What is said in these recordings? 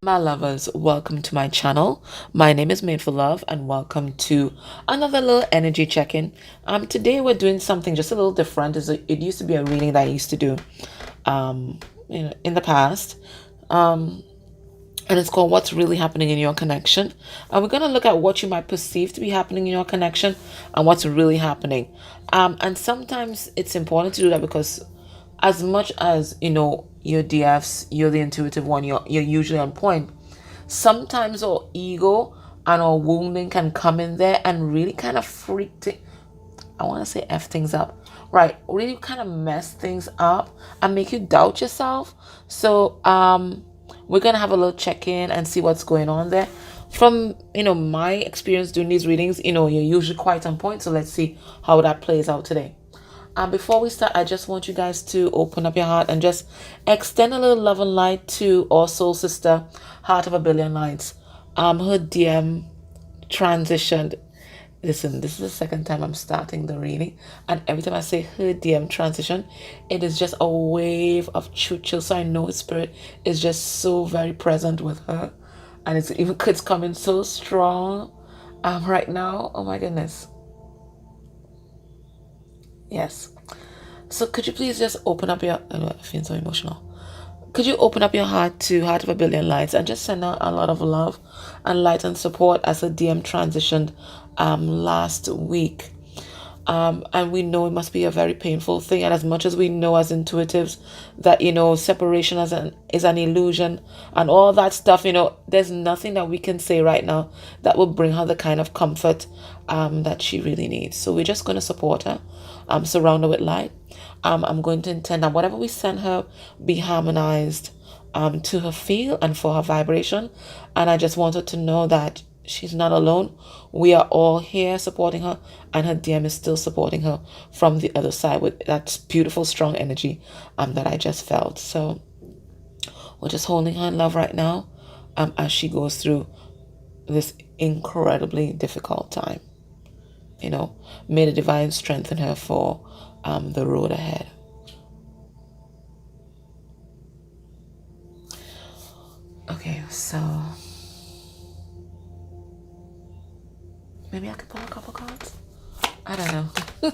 My lovers, welcome to my channel. My name is Made for Love and welcome to another little energy check-in. Today we're doing something just a little different. It used to be a reading that I used to do in the past. And it's called What's Really Happening in Your Connection. And we're going to look at what you might perceive to be happening in your connection and what's really happening. And sometimes it's important to do that because as much as, you're DFs, you're the intuitive one, you're usually on point. Sometimes our ego and our wounding can come in there and really kind of I want to say F things up. Right, really kind of mess things up and make you doubt yourself. So, we're going to have a little check-in and see what's going on there. From, my experience doing these readings, you're usually quite on point. So let's see how that plays out today. Before we start, I just want you guys to open up your heart and just extend a little love and light to our soul sister, Heart of a Billion Lights. Her DM transitioned. Listen, this is the second time I'm starting the reading, and every time I say her DM transition, it is just a wave of choo-choo. So I know his spirit is just so very present with her, and it's coming so strong right now. Oh my goodness. Yes. So could you please just open up your I feel so emotional. Could you open up your heart to Heart of a Billion Lights and just send out a lot of love and light and support as a DM transitioned last week. And we know it must be a very painful thing. And as much as we know as intuitives that, separation is an illusion and all that stuff, there's nothing that we can say right now that will bring her the kind of comfort that she really needs. So we're just going to support her, surround her with light. I'm going to intend that whatever we send her be harmonized to her feel and for her vibration. And I just want her to know that she's not alone. We are all here supporting her, and her DM is still supporting her from the other side with that beautiful, strong energy that I just felt. So we're just holding her in love right now as she goes through this incredibly difficult time. May the divine strengthen her for the road ahead. Okay, so maybe I could pull a couple cards. I don't know.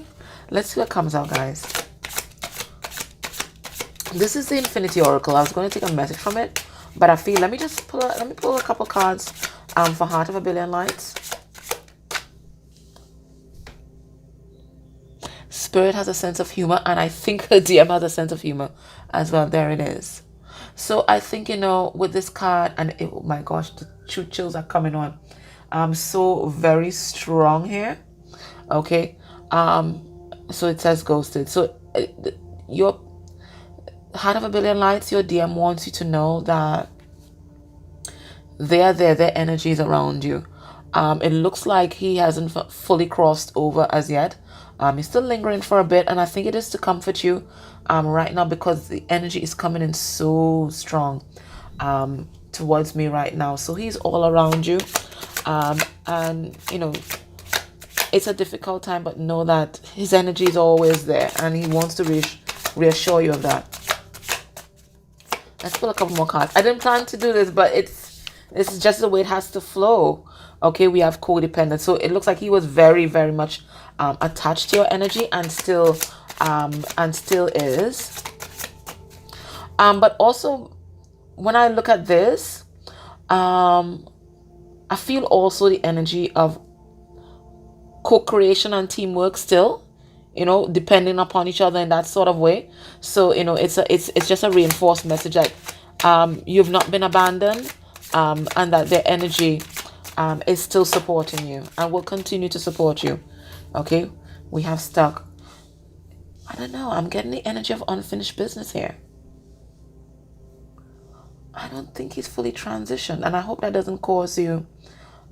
Let's see what comes out, guys. This is the Infinity Oracle. I was going to take a message from it, but I feel let me pull a couple cards for Heart of a Billion Lights. Spirit has a sense of humor, and I think her DM has a sense of humor as well. There it is. So I think, with this card, and oh my gosh, the chills are coming on. So very strong here. Okay. So it says ghosted. So your Heart of a Billion Lights, your DM wants you to know that they are there. Their energy is around you. It looks like he hasn't fully crossed over as yet. He's still lingering for a bit, and I think it is to comfort you right now because the energy is coming in so strong towards me right now. So he's all around you, and it's a difficult time, but know that his energy is always there, and he wants to reassure you of that. Let's pull a couple more cards. I didn't plan to do this, but this is just the way it has to flow. Okay, we have codependent. So it looks like he was very, very much attached to your energy and still is. But also when I look at this, I feel also the energy of co-creation and teamwork still, depending upon each other in that sort of way. So, it's just a reinforced message that you've not been abandoned, and that their energy is still supporting you and will continue to support you. Okay, we have stuck. I don't know. I'm getting the energy of unfinished business here. I don't think he's fully transitioned, and I hope that doesn't cause you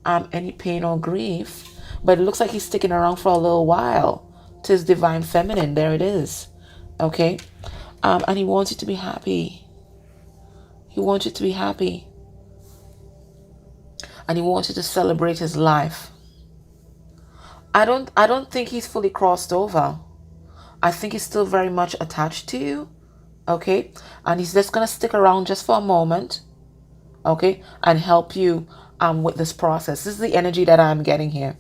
any pain or grief. But it looks like he's sticking around for a little while to his divine feminine. There it is. Okay, and he wants you to be happy. He wants you to be happy, and he wants you to celebrate his life. I don't think he's fully crossed over. I think he's still very much attached to you. Okay, and he's just gonna stick around just for a moment. okay, and help you with this process. This is the energy that I'm getting here.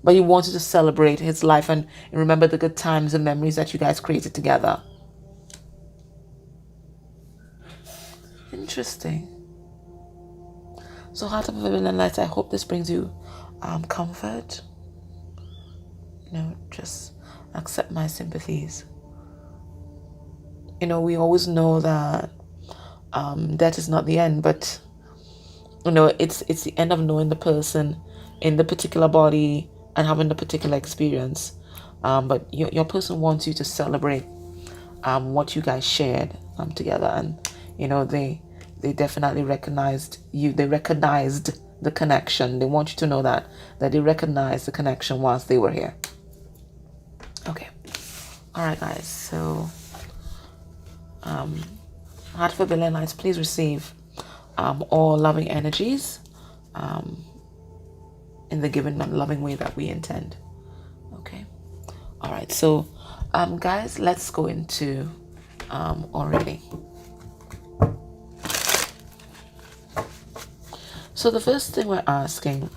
But he wants you to celebrate his life and remember the good times and memories that you guys created together. Interesting. So Heart of Living and Light, I hope this brings you comfort. Just accept my sympathies. We always know that death is not the end, but it's the end of knowing the person in the particular body and having the particular experience. But your person wants you to celebrate what you guys shared together, and they definitely recognized you. They recognized the connection. They want you to know that they recognized the connection whilst they were here. Okay. All right, guys. So, Heart for Billion Lights, please receive all loving energies in the given loving way that we intend. Okay. All right. So, guys, let's go into our reading. So the first thing we're asking,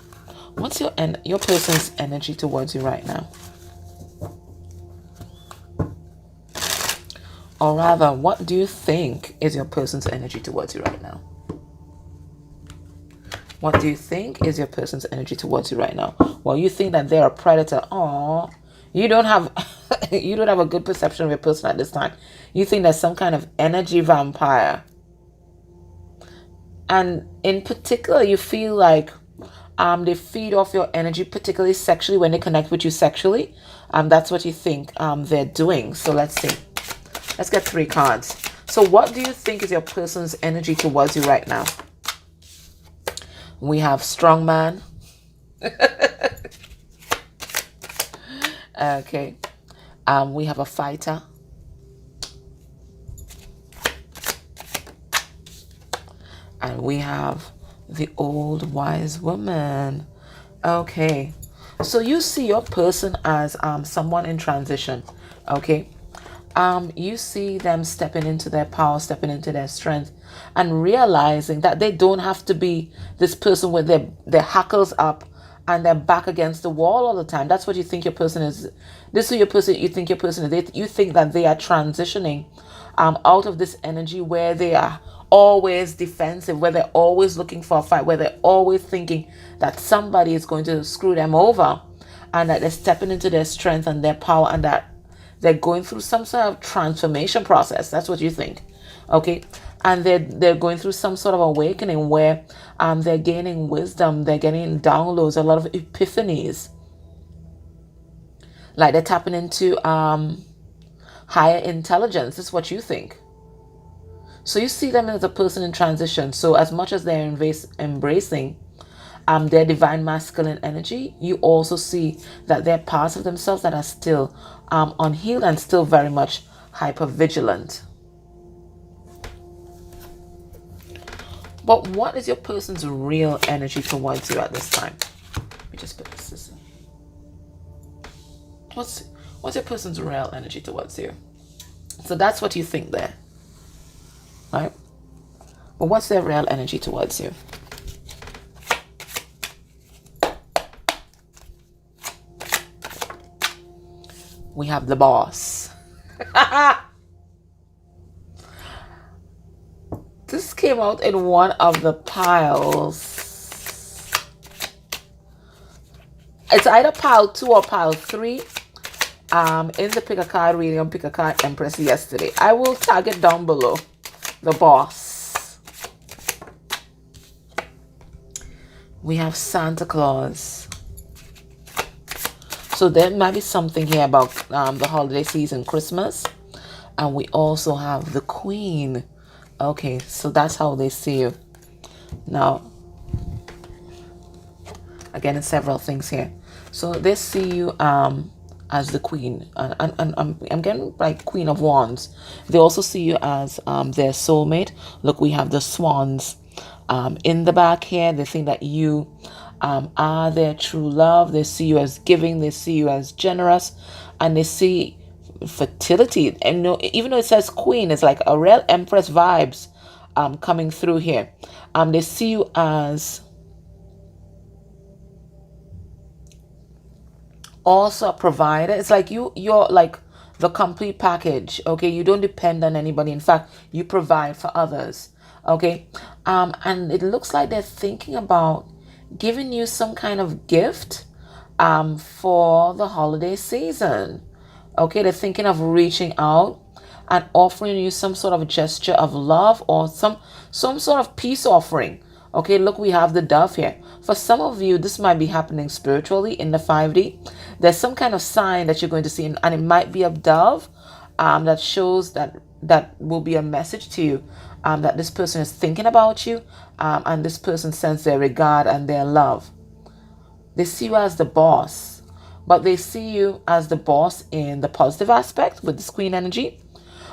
what's your person's energy towards you right now? Or rather, what do you think is your person's energy towards you right now? What do you think is your person's energy towards you right now? Well, you think that they're a predator. Aww. You don't have a good perception of your person at this time. You think there's some kind of energy vampire. And in particular, you feel like they feed off your energy, particularly sexually, when they connect with you sexually. That's what you think they're doing. So let's see. Let's get 3 cards. So what do you think is your person's energy towards you right now? We have strong man. Okay. We have a fighter. And we have the old wise woman. Okay. So you see your person as someone in transition. Okay. You see them stepping into their power, stepping into their strength, and realizing that they don't have to be this person with their hackles up and their back against the wall all the time. That's what you think your person is. This is you think your person is. You think that they are transitioning out of this energy where they are always defensive, where they're always looking for a fight, where they're always thinking that somebody is going to screw them over, and that they're stepping into their strength and their power, and that they're going through some sort of transformation process. That's what you think. Okay. And they're going through some sort of awakening where they're gaining wisdom, they're getting downloads, a lot of epiphanies. Like they're tapping into higher intelligence. This is what you think. So you see them as a person in transition. So as much as they're embracing their divine masculine energy, you also see that they're parts of themselves that are still unhealed and still very much hyper-vigilant. But what is your person's real energy towards you at this time? Let me just put this in. What's your person's real energy towards you? So that's what you think there. Right? But what's their real energy towards you? We have the boss. This came out in one of the piles. It's either pile 2 or pile 3. In the pick a card reading on Pick a Card Empress yesterday. I will tag it down below. The boss. We have Santa Claus. So there might be something here about the holiday season, Christmas. And we also have the Queen. Okay, so that's how they see you. Now, again, it's several things here. So they see you as the Queen. And I'm getting like Queen of Wands. They also see you as their soulmate. Look, we have the swans in the back here. They think that you are their true love. They see you as giving. They see you as generous. And they see fertility. And even though it says Queen, it's like a real Empress vibes coming through here. They see you as also a provider. It's like you're like the complete package. Okay, you don't depend on anybody. In fact, you provide for others. Okay, and it looks like they're thinking about giving you some kind of gift for the holiday season. Okay, they're thinking of reaching out and offering you some sort of gesture of love, or some sort of peace offering. Okay, look, we have the dove here. For some of you, this might be happening spiritually in the 5D. There's some kind of sign that you're going to see, and it might be a dove that shows that will be a message to you, that this person is thinking about you, and this person sends their regard and their love. They see you as the boss, but they see you as the boss in the positive aspect with this queen energy.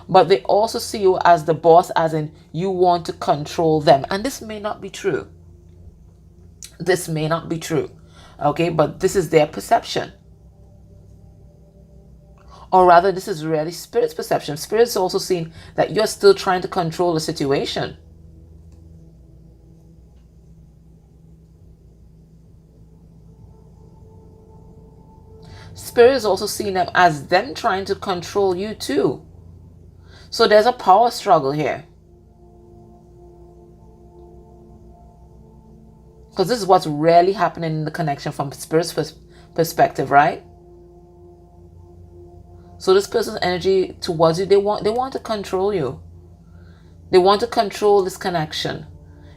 But they also see you as the boss, as in you want to control them. And this may not be true. This may not be true. Okay, but this is their perception. Or rather, this is really Spirit's perception. Spirit's also seeing that you're still trying to control the situation. Spirit is also seeing them as them trying to control you too. So there's a power struggle here. Because this is what's really happening in the connection from Spirit's perspective, right? So this person's energy towards you, they want to control you. They want to control this connection.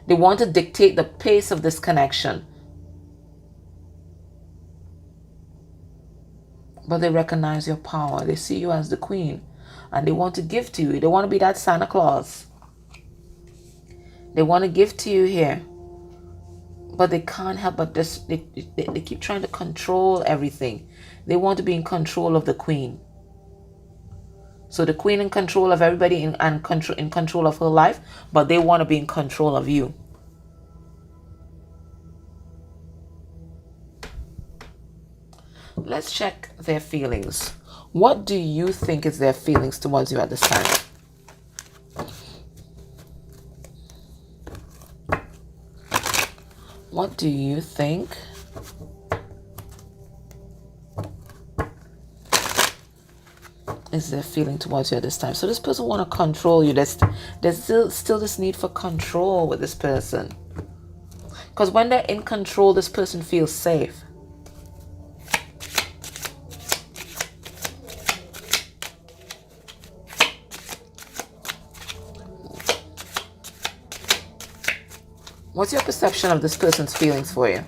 They want to dictate the pace of this connection. But they recognize your power. They see you as the queen. And they want to give to you. They want to be that Santa Claus. They want to give to you here. But they can't help but this. They keep trying to control everything. They want to be in control of the queen. So the queen in control of everybody and in control of her life. But they want to be in control of you. Let's check their feelings. What do you think is their feelings towards you at this time? What do you think is their feeling towards you at this time? So this person want to control you. There's still this need for control with this person. Because when they're in control, this person feels safe. What's your perception of this person's feelings for you?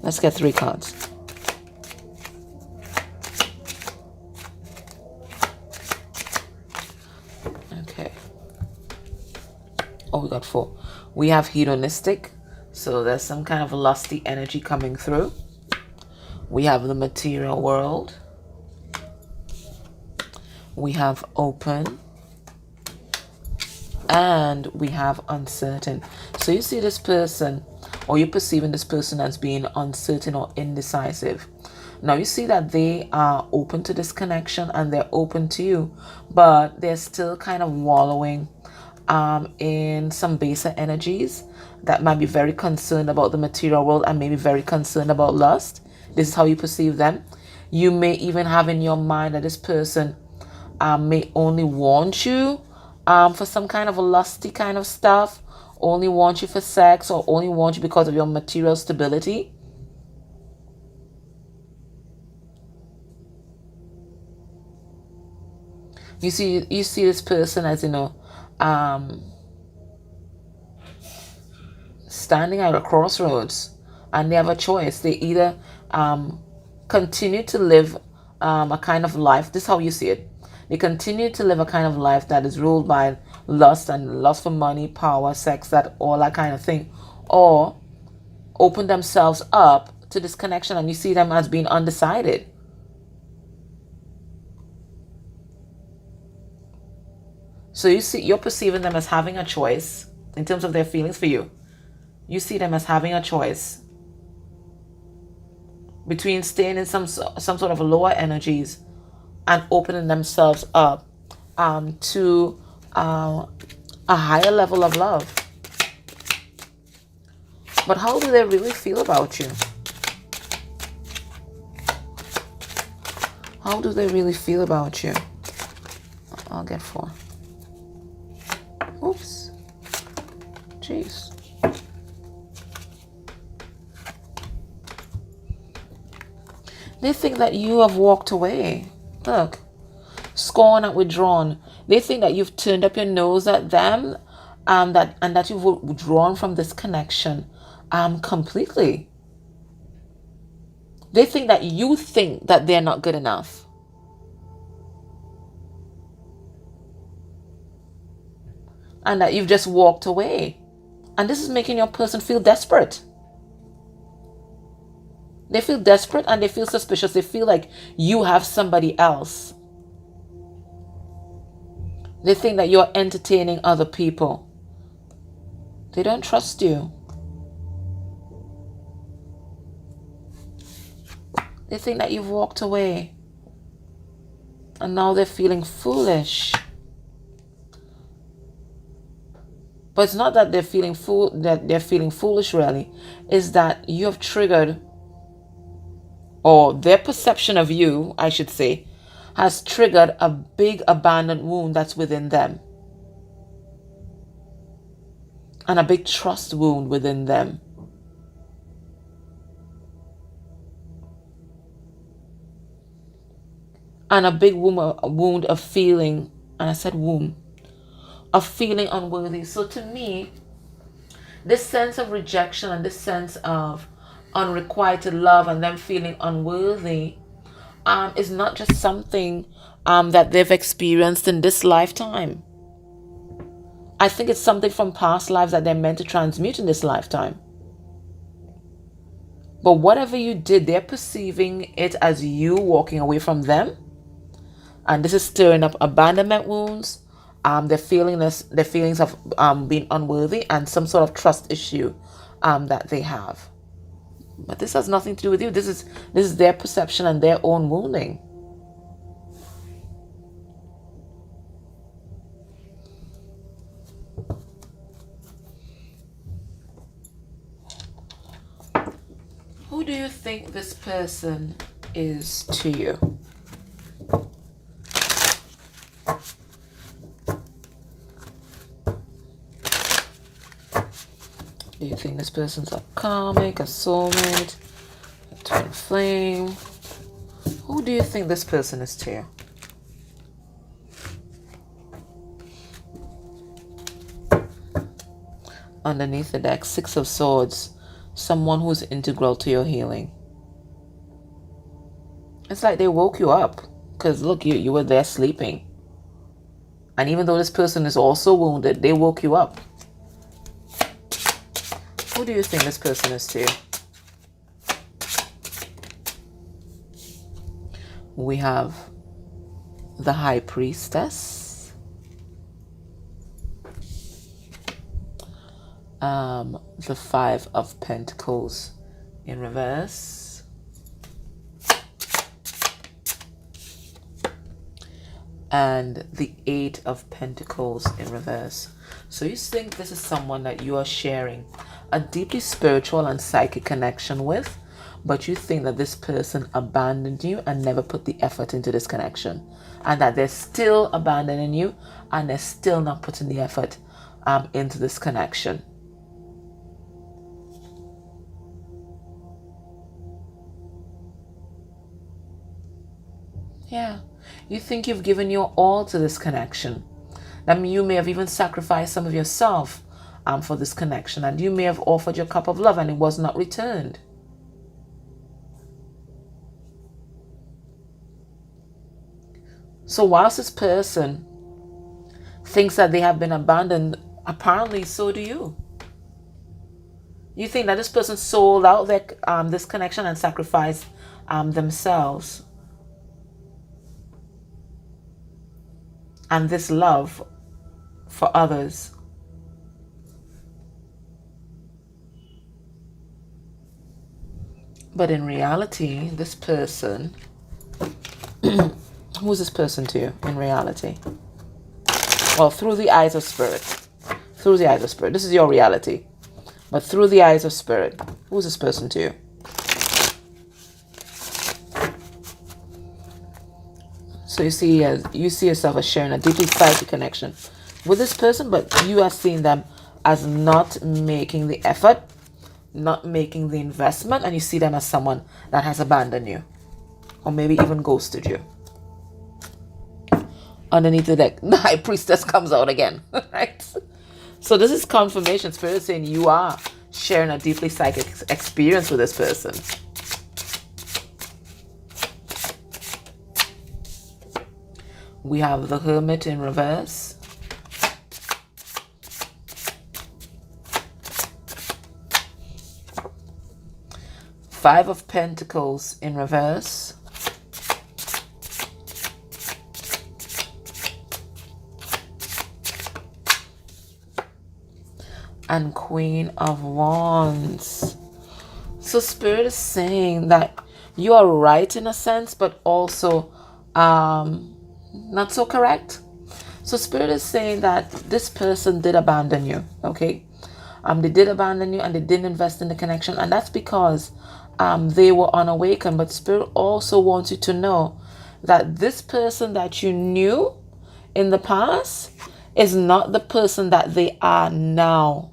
Let's get 3 cards. Okay. Oh, we got 4. We have hedonistic. So there's some kind of lusty energy coming through. We have the material world. We have open. And we have uncertain. So you see this person, or you're perceiving this person as being uncertain or indecisive. Now you see that they are open to this connection and they're open to you, but they're still kind of wallowing in some baser energies that might be very concerned about the material world and maybe very concerned about lust. This is how you perceive them. You may even have in your mind that this person may only want you for some kind of a lusty kind of stuff, only want you for sex, or only want you because of your material stability. You see this person as, standing at a crossroads, and they have a choice. They either continue to live a kind of life. This is how you see it. They continue to live a kind of life that is ruled by lust and lust for money, power, sex, all that kind of thing. Or open themselves up to this connection, and you see them as being undecided. So you're perceiving them as having a choice in terms of their feelings for you. You see them as having a choice between staying in some sort of lower energies and opening themselves up to a a higher level of love. But how do they really feel about you? How do they really feel about you? I'll get 4. Oops. Jeez. They think that you have walked away. Look. Scorn and withdrawn. They think that you've turned up your nose at them, and that you've withdrawn from this connection completely. They think that you think that they're not good enough. And that you've just walked away. And this is making your person feel desperate. They feel desperate and they feel suspicious. They feel like you have somebody else. They think that you're entertaining other people. They don't trust you. They think that you've walked away. And now they're feeling foolish. But it's not that they're feeling foolish really. It's that you have triggered, or their perception of you, I should say, has triggered a big abandoned wound that's within them. And a big trust wound within them. And a big wound of feeling, and I said womb, of feeling unworthy. So to me, this sense of rejection and this sense of unrequited love and them feeling unworthy is not just something that they've experienced in this lifetime. I think it's something from past lives that they're meant to transmute in this lifetime. But whatever you did, they're perceiving it as you walking away from them. And this is stirring up abandonment wounds. Their feelings of being unworthy and some sort of trust issue that they have. But this has nothing to do with you. This is their perception and their own wounding. Who do you think this person is to you? Do you think this person's a karmic, a soulmate, a twin flame? Who do you think this person is to you? Underneath the deck, 6 of Swords. Someone who's integral to your healing. It's like they woke you up. Because look, you were there sleeping. And even though this person is also wounded, they woke you up. Who do you think this person is to you? We have the High Priestess. The 5 of Pentacles in reverse. And the 8 of Pentacles in reverse. So you think this is someone that you are sharing a deeply spiritual and psychic connection with, but you think that this person abandoned you and never put the effort into this connection, and that they're still abandoning you and they're still not putting the effort into this connection. Yeah, you think you've given your all to this connection. I mean, you may have even sacrificed some of yourself for this connection, and you may have offered your cup of love and it was not returned. So whilst this person thinks that they have been abandoned, apparently so do you. You think that this person sold out their this connection and sacrificed themselves and this love for others. But in reality, this person, who's this person to you in reality? Well, through the eyes of spirit, Through the eyes of spirit. This is your reality. But through the eyes of spirit, who's this person to you? So you see yourself as sharing a deeply psychic connection with this person, but you are seeing them as not making the effort, not making the investment, and you see them as someone that has abandoned you, or maybe even ghosted you. Underneath the deck, the High Priestess comes out again, right? So this is confirmation. Spirit is saying you are sharing a deeply psychic experience with this person. We have the Hermit in reverse. Five of Pentacles in reverse. And Queen of Wands. So Spirit is saying that you are right in a sense, but also not so correct. So Spirit is saying that this person did abandon you, okay? They did abandon you and they didn't invest in the connection, and that's because they were unawakened. But Spirit also wants you to know that this person that you knew in the past is not the person that they are now.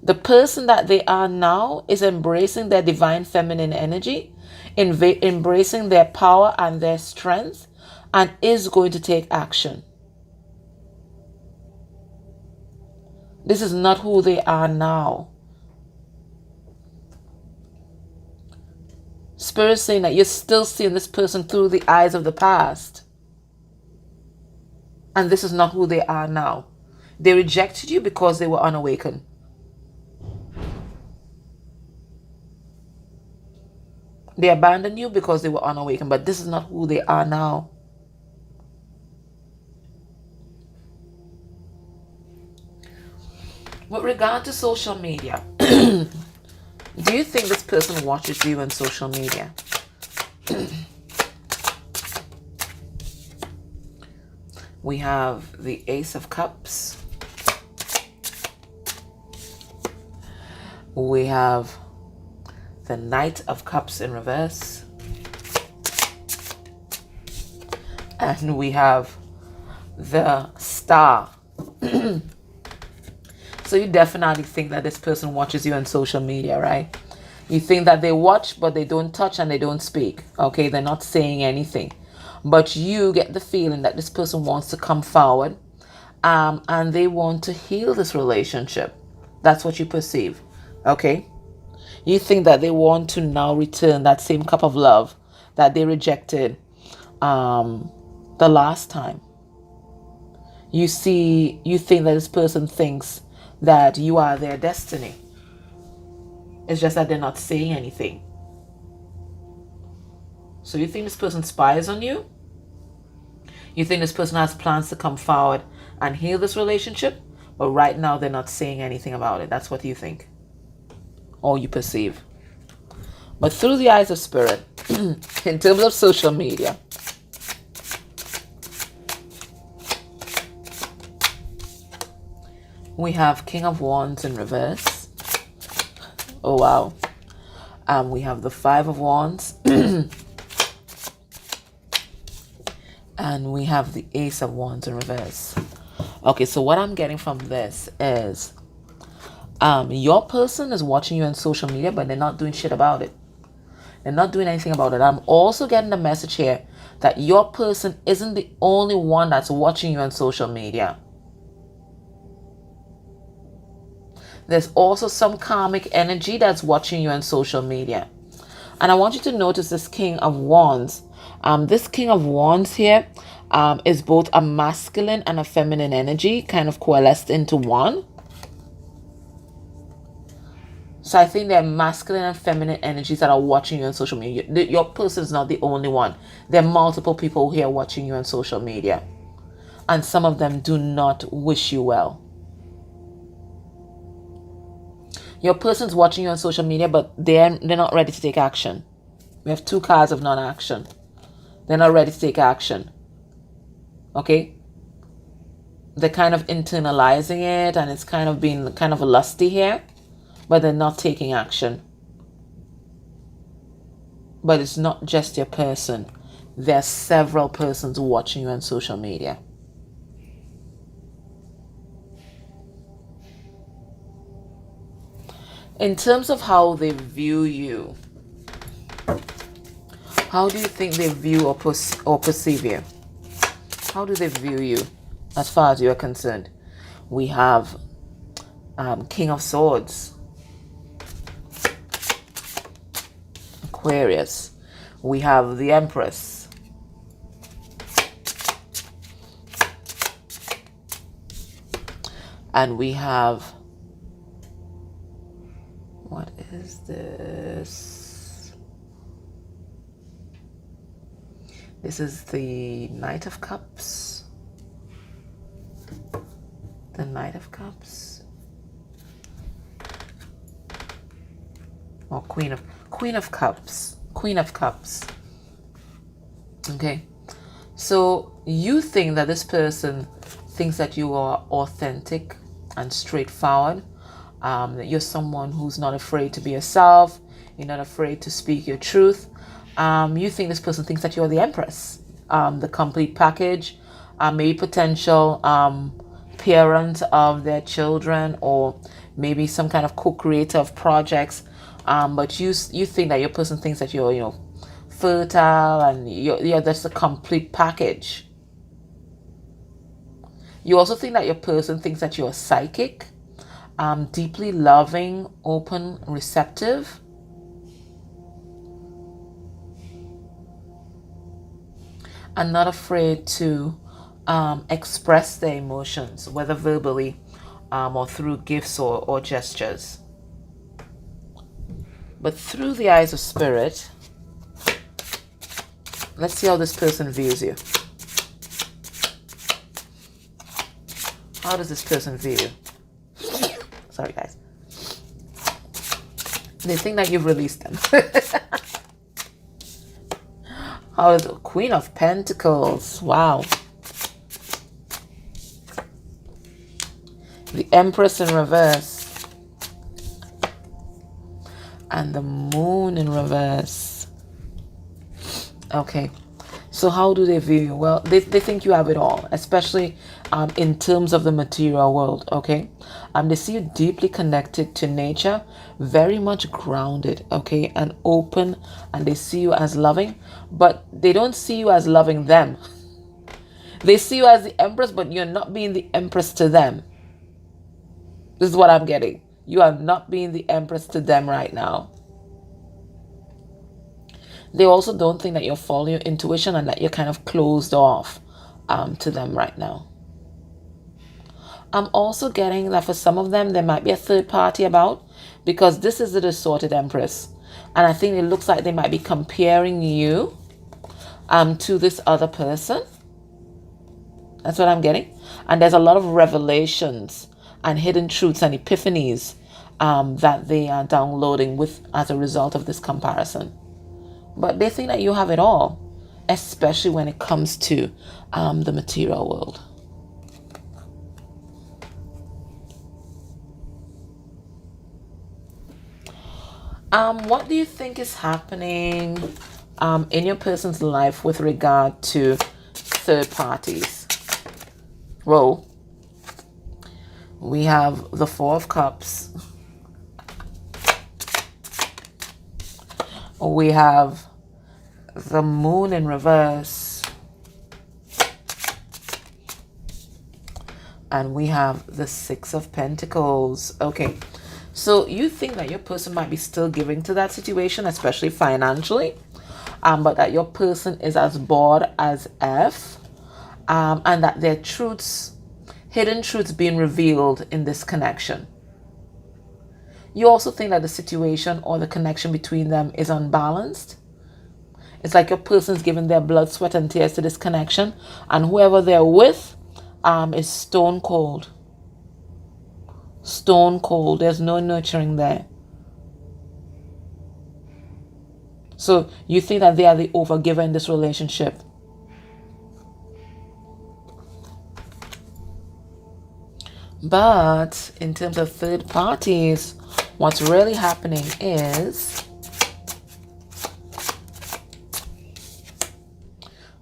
The person that they are now is embracing their divine feminine energy, embracing their power and their strength, and is going to take action. This is not who they are now. Spirit is saying that you're still seeing this person through the eyes of the past. And this is not who they are now. They rejected you because they were unawakened. They abandoned you because they were unawakened, but this is not who they are now. With regard to social media, do you think this person watches you on social media? We have the Ace of Cups. We have the Knight of Cups in reverse. And we have the Star. So you definitely think that this person watches you on social media, right? You think that they watch, but they don't touch and they don't speak. Okay, they're not saying anything. But you get the feeling that this person wants to come forward and they want to heal this relationship. That's what you perceive. Okay? You think that they want to now return that same cup of love that they rejected the last time. You think that this person thinks that you are their destiny. It's just that they're not saying anything. So you think this person spies on you? You think this person has plans to come forward and heal this relationship? But right now they're not saying anything about it. That's what you think. Or you perceive. But through the eyes of spirit, in terms of social media, we have King of Wands in reverse. Oh, wow. We have the Five of Wands. And we have the Ace of Wands in reverse. Okay, so what I'm getting from this is your person is watching you on social media, but they're not doing shit about it. They're not doing anything about it. I'm also getting the message here that your person isn't the only one that's watching you on social media. There's also some karmic energy that's watching you on social media. And I want you to notice this King of Wands. This King of Wands here is both a masculine and a feminine energy kind of coalesced into one. So I think there are masculine and feminine energies that are watching you on social media. Your person is not the only one. There are multiple people here watching you on social media. And some of them do not wish you well. Your person's watching you on social media, but they're not ready to take action. We have two cards of non-action. They're not ready to take action. Okay? they're kind of internalizing it, and it's kind of being kind of lusty here, but they're not taking action. But it's not just your person. There are several persons watching you on social media. In terms of how they view you, how do you think they view or perceive you? How do they view you as far as you are concerned? We have King of Swords, Aquarius. We have the Empress. And we have, what is this? This is the Knight of Cups. The Knight of Cups. Or Queen of Cups. Queen of Cups. Okay. So you think that this person thinks that you are authentic and straightforward. That you're someone who's not afraid to be yourself. You're not afraid to speak your truth. You think this person thinks that you're the Empress, the complete package, maybe potential parent of their children, or maybe some kind of co-creator of projects. But you think that your person thinks that you're, fertile, and you're just a complete package. You also think that your person thinks that you're psychic, deeply loving, open, receptive. And not afraid to express their emotions, whether verbally or through gifts or gestures. But through the eyes of spirit, let's see how this person views you. How does this person view you? Sorry, guys. They think that you've released them. How is the Queen of Pentacles? Wow. The Empress in reverse. And the Moon in reverse. Okay. So how do they view you? Well, they think you have it all, especially in terms of the material world, okay? They see you deeply connected to nature, very much grounded, okay, and open, and they see you as loving, but they don't see you as loving them. They see you as the Empress, but you're not being the Empress to them. This is what I'm getting. You are not being the Empress to them right now. They also don't think that you're following your intuition and that you're kind of closed off to them right now. I'm also getting that for some of them, there might be a third party about, because this is the distorted Empress. And I think it looks like they might be comparing you to this other person. That's what I'm getting. And there's a lot of revelations and hidden truths and epiphanies that they are downloading as a result of this comparison. But they think that you have it all, especially when it comes to the material world. What do you think is happening in your person's life with regard to third parties? Well, we have the Four of Cups. We have the Moon in reverse. And we have the Six of Pentacles. Okay. So you think that your person might be still giving to that situation, especially financially, but that your person is as bored as F, and that their truths, hidden truths being revealed in this connection. You also think that the situation or the connection between them is unbalanced. It's like your person's giving their blood, sweat, and tears to this connection, and whoever they're with is stone cold. Stone cold. There's no nurturing there. So you think that they are the overgiver in this relationship. But in terms of third parties, what's really happening is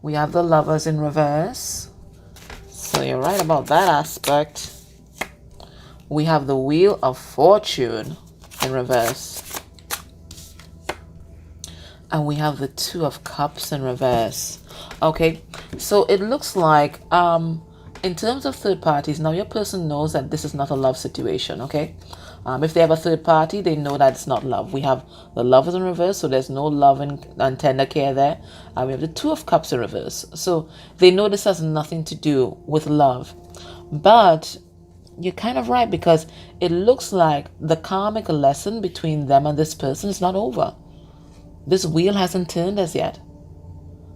we have the Lovers in reverse. So you're right about that aspect. We have the Wheel of Fortune in reverse. And we have the Two of Cups in reverse. Okay, so it looks like in terms of third parties, now your person knows that this is not a love situation, okay? If they have a third party, they know that it's not love. We have the Lovers in reverse, so there's no love and tender care there. We have the Two of Cups in reverse. So they know this has nothing to do with love. But you're kind of right, because it looks like the karmic lesson between them and this person is not over. This wheel hasn't turned as yet.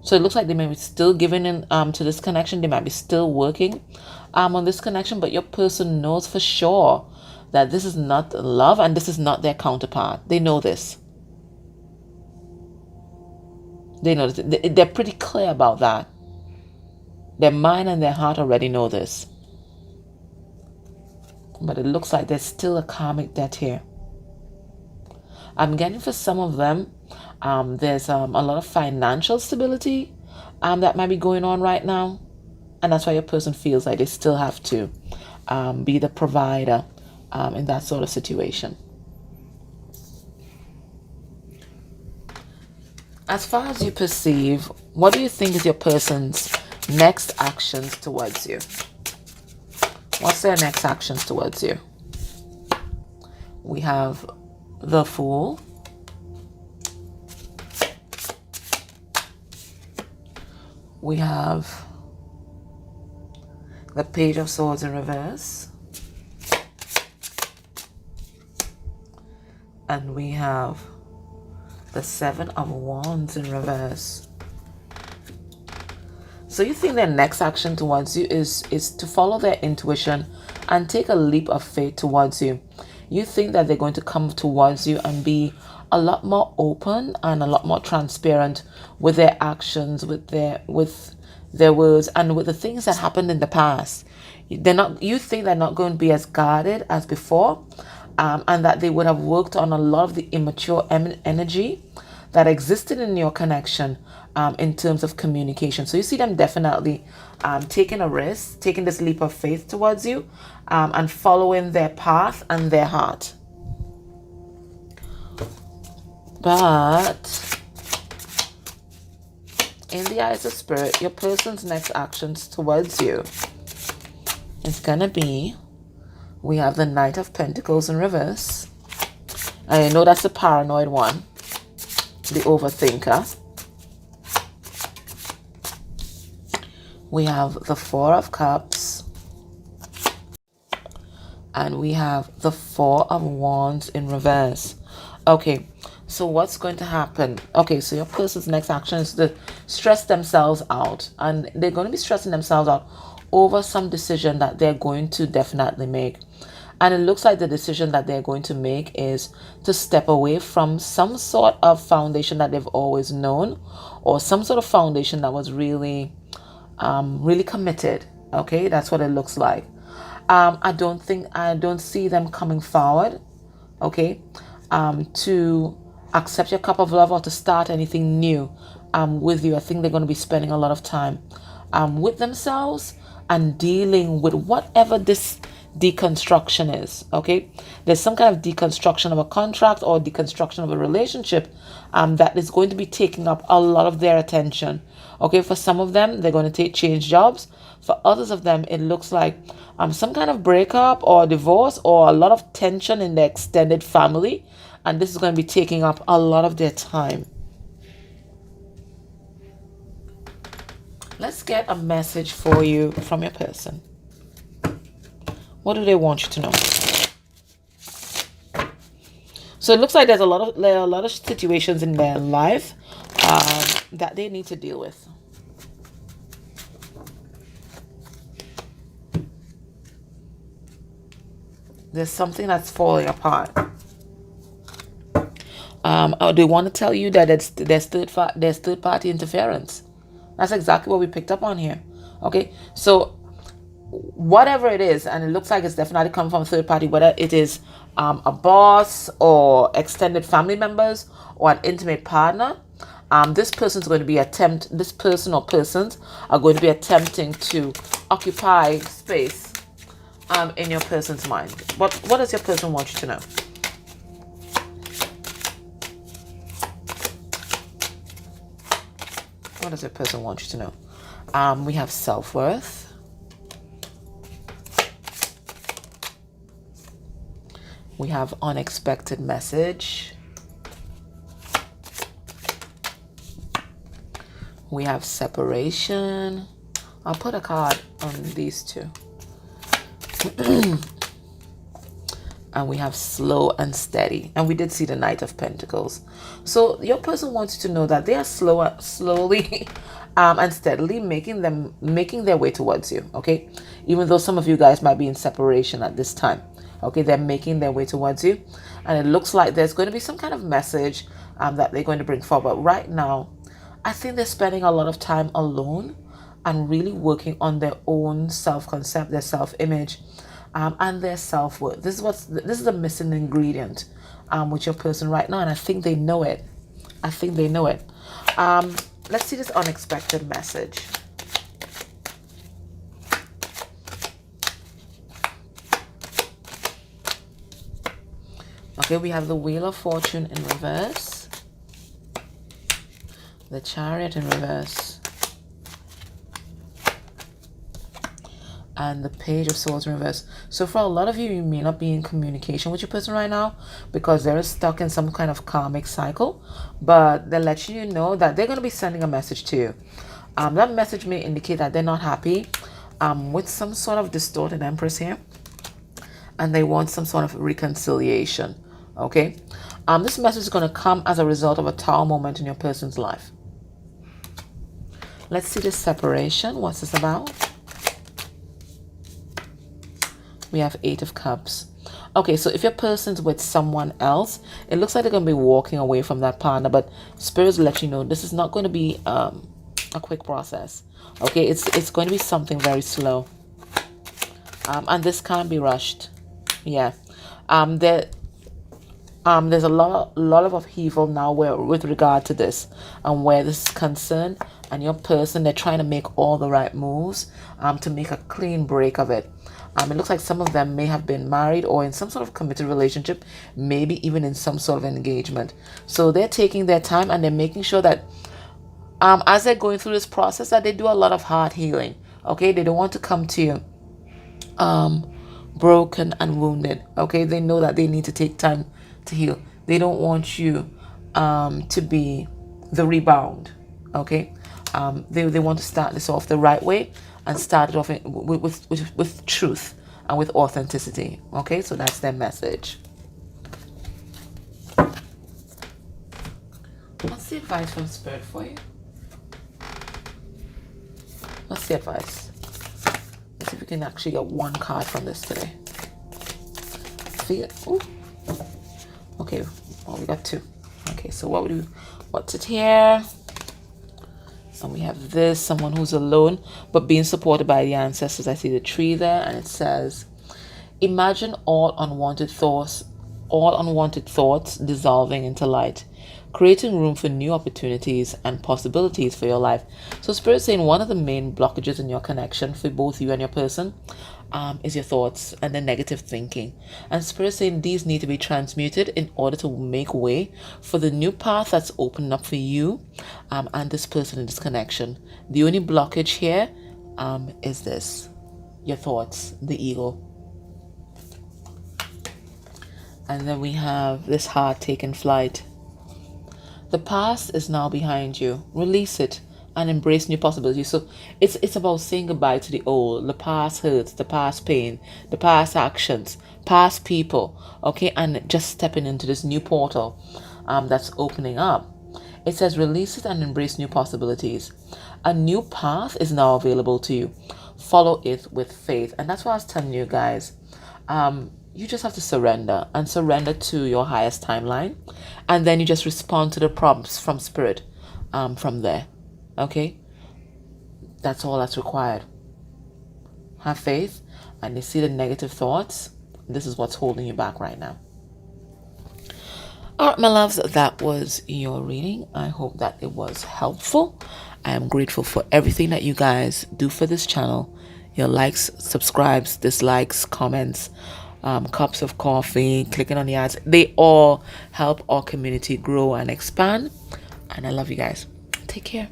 So it looks like they may be still giving in to this connection. They might be still working on this connection, but your person knows for sure that this is not love and this is not their counterpart. They know this. They know this. They're pretty clear about that. Their mind and their heart already know this. But it looks like there's still a karmic debt here. I'm getting for some of them, there's a lot of financial stability that might be going on right now. And that's why your person feels like they still have to be the provider in that sort of situation. As far as you perceive, what do you think is your person's next actions towards you? What's their next actions towards you? We have the Fool. We have the Page of Swords in reverse. And we have the Seven of Wands in reverse. So you think their next action towards you is to follow their intuition and take a leap of faith towards you. You think that they're going to come towards you and be a lot more open and a lot more transparent with their actions, with their words, and with the things that happened in the past. You think they're not going to be as guarded as before, and that they would have worked on a lot of the immature energy that existed in your connection in terms of communication. So you see them definitely taking a risk, taking this leap of faith towards you, and following their path and their heart. But in the eyes of spirit, your person's next actions towards you is gonna be, we have the Knight of Pentacles in reverse. I know that's the paranoid one, the overthinker. We have the Four of Cups. And we have the Four of Wands in reverse. Okay, so what's going to happen? Okay, so your person's next action is to stress themselves out. And they're going to be stressing themselves out over some decision that they're going to definitely make. And it looks like the decision that they're going to make is to step away from some sort of foundation that they've always known, or some sort of foundation that was really committed. Okay, that's what it looks like. I don't see them coming forward, okay, to accept your cup of love or to start anything new with you. I think they're going to be spending a lot of time with themselves and dealing with whatever this deconstruction is. Okay, there's some kind of deconstruction of a contract or deconstruction of a relationship that is going to be taking up a lot of their attention. Okay, for some of them, they're going to change jobs. For others of them, it looks like some kind of breakup or divorce or a lot of tension in their extended family, and this is going to be taking up a lot of their time. Let's get a message for you from your person. What do they want you to know? So it looks like there are a lot of situations in their life that they need to deal with. There's something that's falling apart. They want to tell you that there's third party interference. That's exactly what we picked up on here. Okay, so whatever it is, and it looks like it's definitely coming from a third party, whether it is a boss or extended family members or an intimate partner. This person's going to be this person or persons are going to be attempting to occupy space in your person's mind. What does your person want you to know? What does your person want you to know? We have self-worth. We have unexpected message. We have separation. I'll put a card on these two. And we have slow and steady. And we did see the Knight of Pentacles. So your person wants you to know that they are slowly and steadily making their way towards you. Okay, even though some of you guys might be in separation at this time. Okay, they're making their way towards you, and it looks like there's going to be some kind of message that they're going to bring forward. But right now, I think they're spending a lot of time alone and really working on their own self-concept, their self-image, and their self-worth. This is the missing ingredient with your person right now, and I think they know it. Let's see this unexpected message. Okay, we have the Wheel of Fortune in reverse, the Chariot in reverse, and the Page of Swords in reverse. So for a lot of you, you may not be in communication with your person right now because they're stuck in some kind of karmic cycle, but they're letting you know that they're going to be sending a message to you. That message may indicate that they're not happy with some sort of distorted Empress here, and they want some sort of reconciliation. Okay, this message is going to come as a result of a Tower moment in your person's life. Let's see this separation. What's this about? We have Eight of Cups. Okay, so if your person's with someone else, it looks like they're going to be walking away from that partner, but Spirit's let you know this is not going to be a quick process. Okay, it's going to be something very slow, and this can't be rushed. Yeah, there's a lot of upheaval now with regard to this and where this is concerned, and your person, they're trying to make all the right moves to make a clean break of it. It looks like some of them may have been married or in some sort of committed relationship, maybe even in some sort of engagement. So they're taking their time and they're making sure that as they're going through this process, that they do a lot of heart healing. Okay, they don't want to come to you broken and wounded. Okay, they know that they need to take time to heal. They don't want you to be the rebound. Okay, they want to start this off the right way and start it off with truth and with authenticity. Okay, so that's their message. What's the advice from Spirit for you? What's the advice? Let's see if we can actually get one card from this today. Ooh. Okay, well, we got two. Okay, so what's it here? And we have this, someone who's alone, but being supported by the ancestors. I see the tree there, and it says, imagine all unwanted thoughts dissolving into light, creating room for new opportunities and possibilities for your life. So Spirit's saying one of the main blockages in your connection for both you and your person is your thoughts and the negative thinking. And Spirit's saying these need to be transmuted in order to make way for the new path that's opened up for you and this person in this connection. The only blockage here is this, your thoughts, the ego. And then we have this heart taking flight. The past is now behind you. Release it and embrace new possibilities. So it's about saying goodbye to the old, the past hurts, the past pain, the past actions, past people, okay? And just stepping into this new portal that's opening up. It says release it and embrace new possibilities. A new path is now available to you. Follow it with faith. And that's what I was telling you guys. You just have to surrender to your highest timeline. And then you just respond to the prompts from Spirit from there. Okay? That's all that's required. have faith, and they see the negative thoughts, this is what's holding you back right now. All right, my loves, that was your reading. I hope that it was helpful. I am grateful for everything that you guys do for this channel. Your likes, subscribes, dislikes, comments, cups of coffee, clicking on the ads. They all help our community grow and expand. And I love you guys. Take care.